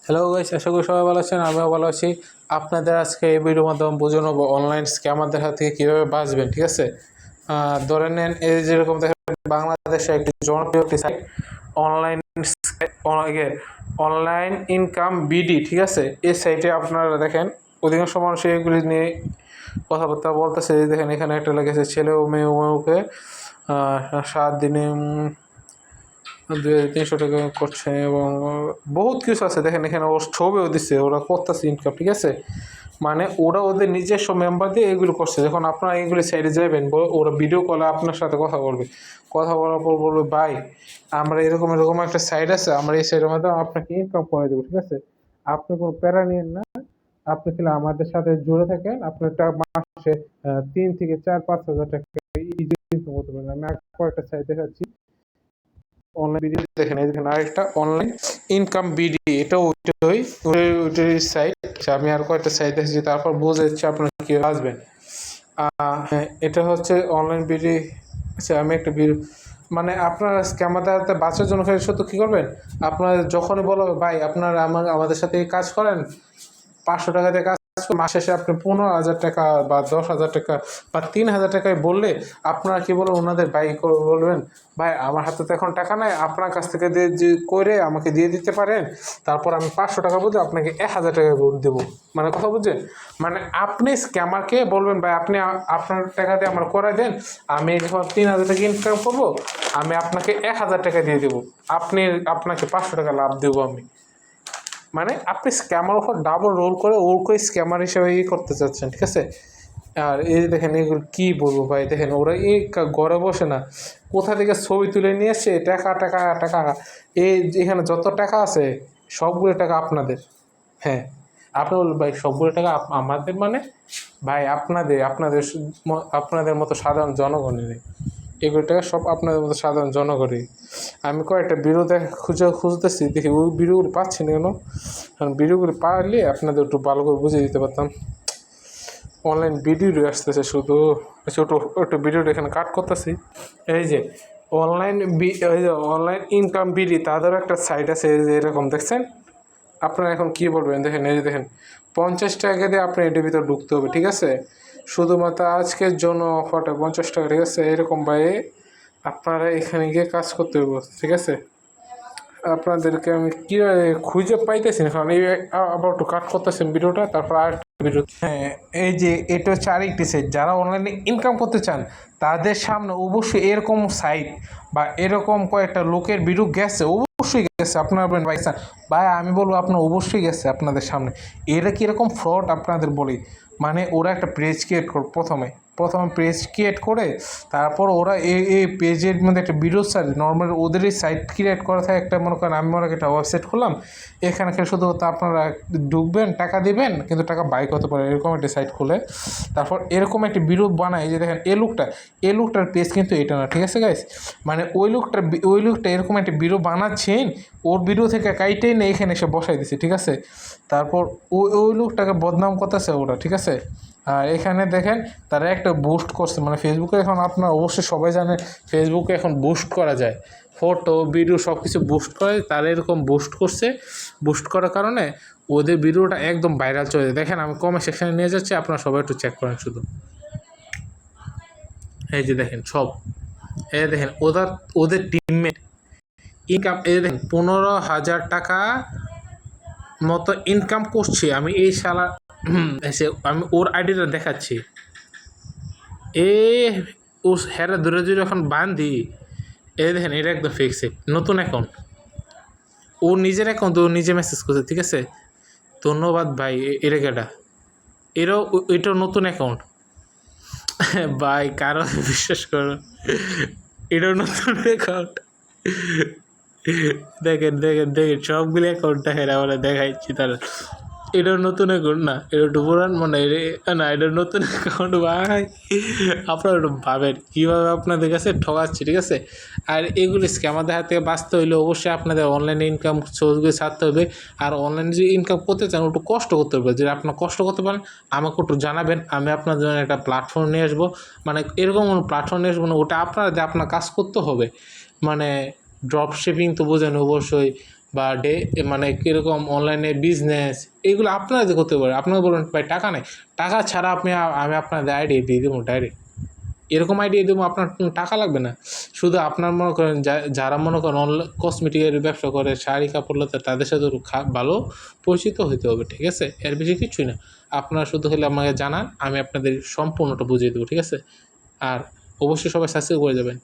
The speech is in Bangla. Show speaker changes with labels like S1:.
S1: হ্যালো গাইস, আশা করি সবাই ভালো আছেন। আমিও ভালো আছি। আপনাদের আজকে এই ভিডিওর মাধ্যমে বুঝে নেবো অনলাইন স্ক্যামারদের হাত থেকে কীভাবে বাঁচবেন। ঠিক আছে, ধরে নেন এই যেরকম দেখেন বাংলাদেশে একটি জনপ্রিয় একটি site online online income BD. ঠিক আছে, এই সাইটে আপনারা দেখেন অধিকাংশ মানুষ এগুলি নিয়ে কথাবার্তা বলতেছে। দেখেন এখানে একটা লেগেছে ছেলে ও মেয়ে উভয়কে 7 দিনে 2300 টাকা করছে এবং বহুত কিছু আছে। দেখেন এখানে ওর ছবিও দিচ্ছে, ওরা করতেছে ইনকাম। ঠিক আছে, মানে ওরা ওদের নিজস্ব মেম্বার দিয়ে এগুলো করছে। যখন আপনারা এইগুলি সাইডে যাবেন, ওরা ভিডিও কলে আপনার সাথে কথা বলবে। কথা বলার পর বলবে, ভাই আমরা এরকম এরকম একটা সাইড আছে, আমরা এই সাইডের মাধ্যমে আপনাকে ইনকাম করে দেবো। ঠিক আছে, আপনি কোনো প্যারা নিয়েন না, আপনি খেলে আমাদের সাথে জুড়ে থাকেন, আপনার মাসে 3 থেকে 4-5 হাজার টাকা ইনকাম করতে পারেন। আমি কয়েকটা সাইড দেখাচ্ছি অনলাইন ভিডিও। দেখেন এই দেখেন আরেকটা অনলাইন ইনকাম বিডি, এটা ওইটাই সাইট। আমি আর কয়েকটা সাইট দেখেছি, তারপর বুঝে যাচ্ছে আপনারা কি আসবেন। হ্যাঁ, এটা হচ্ছে অনলাইন বিডি। আচ্ছা, আমি একটা মানে আপনারা স্ক্যামারদের হাতে বাঁচার জন্য শুধু কী করবেন, আপনারা যখনই বলো ভাই আপনারা আমাদের সাথে কাজ করেন, 500 টাকাতে কাজ মাসে শেষে আপনি 15,000 টাকা বা 10,000 টাকা বা 3,000 টাকায় বললে আপনারা কি বলবেন, ওনাদের ভাই বলবেন, ভাই আমার হাতে তো এখন টাকা নাই, আপনার কাছ থেকে যে করে আমাকে দিয়ে দিতে পারেন, তারপর আমি 500 টাকা বুঝে আপনাকে 1,000 টাকা দেবো। মানে কথা বুঝছেন, মানে আপনি স্ক্যামারকে বলবেন, ভাই আপনি আপনার টাকা দিয়ে আমার করে দেন, আমি যখন 3,000 টাকা ইনকাম করবো, আমি আপনাকে 1,000 টাকা দিয়ে দেবো, আপনাকে 500 টাকা লাভ দেবো আমি। মানে আপনি স্ক্যামার উপর ডাবল রোল করে ওরকে স্ক্যামার হিসেবে করতে চাচ্ছেন। ঠিক আছে, আর এই দেখেন এগুলো কী বলবো ভাই, দেখেন ওরা এই ঘরে বসে না, কোথা থেকে ছবি তুলে নিয়ে এসছে, টাকা টাকা টাকা, এই এখানে যত টাকা আছে সবগুলো টাকা আপনাদের। হ্যাঁ, আপনি বলবেন ভাই সবগুলো টাকা আমাদের, মানে ভাই আপনাদের মতো সাধারণ জনগণের এগুলো টাকা সব আপনাদের মতো সাধারণ জনগণই। আমি কয়েকটা বিরোধে খুঁজতেছি, দেখি ওই ভিডিওগুলো পাচ্ছি না কেন। কারণ ভিডিওগুলো পারলে আপনাদের একটু ভালো করে বুঝিয়ে দিতে পারতাম। অনলাইন ভিডিও আসতেছে শুধু, একটু ভিডিওটা এখানে কাট করতেছি। এই যে অনলাইন ইনকাম বিডি, তাদের একটা সাইট আছে যে এরকম দেখছেন। আপনারা এখন কি বলবেন, দেখেন এই যে দেখেন 50 টাকা দিয়ে আপনি এটির ভিতরে ঢুকতে হবে। ঠিক আছে, শুধুমাত্র আজকের জন্য অফারটা 50 টাকা। ঠিক আছে, এরকম ভাই আপনারা এখানে গিয়ে কাজ করতে হবে। ঠিক আছে, আপনাদেরকে আমি কীভাবে খুঁজে পাইতেছি না, কারণ এই আবার একটু কাট করতেছেন ভিডিওটা, তারপর আর ভিডিও। হ্যাঁ, এই যে এটা হচ্ছে আরেকটি সাইট, যারা অনলাইনে ইনকাম করতে চান তাদের সামনে অবশ্যই এরকম সাইট বা এরকম কয়েকটা লোকের ভিডিও গেছে, অবশ্যই গেছে। আপনার ভাই আমি বলবো আপনার অবশ্যই গেছে আপনাদের সামনে। এরা কীরকম ফ্রড আপনাদের বলি, মানে ওরা একটা পেজ ক্রিয়েট করে প্রথমে পেজ ক্রিয়েট করে, তারপর ওরা এই পেজের মধ্যে একটা ভিডিও সাইট নর্মাল ওদেরই সাইট ক্রিয়েট করা থাকে একটা, মনে করেন আমি মনে একটা ওয়েবসাইট খুললাম, এখানে শুধুমাত্র আপনারা ঢুকবেন, টাকা দিবেন, কিন্তু টাকা বাই করতে পারেন, এরকম একটা সাইট খুলে তারপর এরকম একটা ভিডিও বানায়। যে দেখেন এই লোকটার পেজ কিন্তু এটা না। ঠিক আছে গাইস, মানে ওই লোকটা এরকম একটা ভিডিও বানাচ্ছেন, ওর ভিডিও থেকে কাইটেই না এখানে এসে বসাই দিছে। ঠিক আছে, তারপর ওই লোকটাকে বদনাম করতেছে ওরা। ঠিক আছে, আর এখানে দেখেন তারা একটা বুস্ট করছে, মানে ফেসবুকে এখন আপনার অবশ্যই সবাই জানে ফেসবুকে এখন বুস্ট করা যায়, ফটো ভিডিও সব কিছু বুস্ট করা যায়। তারা এরকম বুস্ট করছে, বুস্ট করার কারণে ওদের ভিডিওটা একদম ভাইরাল চলে যায়। দেখেন আমি কমেন্ট সেকশানে নিয়ে যাচ্ছি, আপনারা সবাই একটু চেক করেন শুধু। এই যে দেখেন সব, এই দেখেন ওদের টিমমেট ইনকাম, এই দেখেন 15,000 টাকা মতো ইনকাম করছে। আমি এই শালা এসে আমি ওর আইডিটা দেখাচ্ছি, ও হ্যাঁ দূরে দূরে এখন বান্ধি। এই দেখেন এটা একদম ফিক্সড নতুন অ্যাকাউন্ট, ও নিজের অ্যাকাউন্ট, ও নিজে মেসেজ করছে। ঠিক আছে, ধন্যবাদ ভাই। এটাও নতুন অ্যাকাউন্ট ভাই, কারো বিশ্বাস করো, এটাও নতুন অ্যাকাউন্ট। দেখেন সবগুলি অ্যাকাউন্ট দেখেন, আমরা দেখাইছি তারা। এটার নতুন অ্যাকাউন্ট না, এটা একটু পুরান মনে না, এটার নতুন অ্যাকাউন্ট ভাই। আপনারা একটু ভাবেন কীভাবে আপনাদের কাছে ঠকাচ্ছে। ঠিক আছে, আর এগুলি স্ক্যামারদের হাত থেকে বাঁচতে হইলে অবশ্যই আপনাদের অনলাইনে ইনকাম সোর্সগুলি ছাড়তে হবে। আর অনলাইনে যদি ইনকাম করতে চান একটু কষ্ট করতে হবে, যদি আপনার কষ্ট করতে পারেন আমাকে একটু জানাবেন, আমি আপনার জন্য একটা প্ল্যাটফর্ম নিয়ে আসবো। মানে এরকম কোনো প্ল্যাটফর্ম নিয়ে আসবো না, ওটা আপনার কাজ করতে হবে। মানে ড্রপ শিপিং তো বোঝেন অবশ্যই, বা মানে কীরকম অনলাইনে বিজনেস, এইগুলো আপনারা করতে পারেন। আপনারা বলুন ভাই টাকা নেই, টাকা ছাড়া আমি আপনাদের আইডিয়া দিয়ে দেবো ডাইরেক্ট, এরকম আইডিয়া দেবো, আপনার কোনো টাকা লাগবে না। শুধু আপনার মনে করেন যারা মনে করেন অনলাইন কসমেটিকের ব্যবসা করে, শাড়ি কাপড় লতা, তাদের সাথে ভালো পরিচিত হতে হবে, ঠিক আছে? এর বেশি কিছুই না। আপনারা শুধু হলে আমাকে জানান, আমি আপনাদের সম্পূর্ণটা বুঝিয়ে দেবো, ঠিক আছে? আর অবশ্যই সবাই সাবস্ক্রাইব করে যাবেন।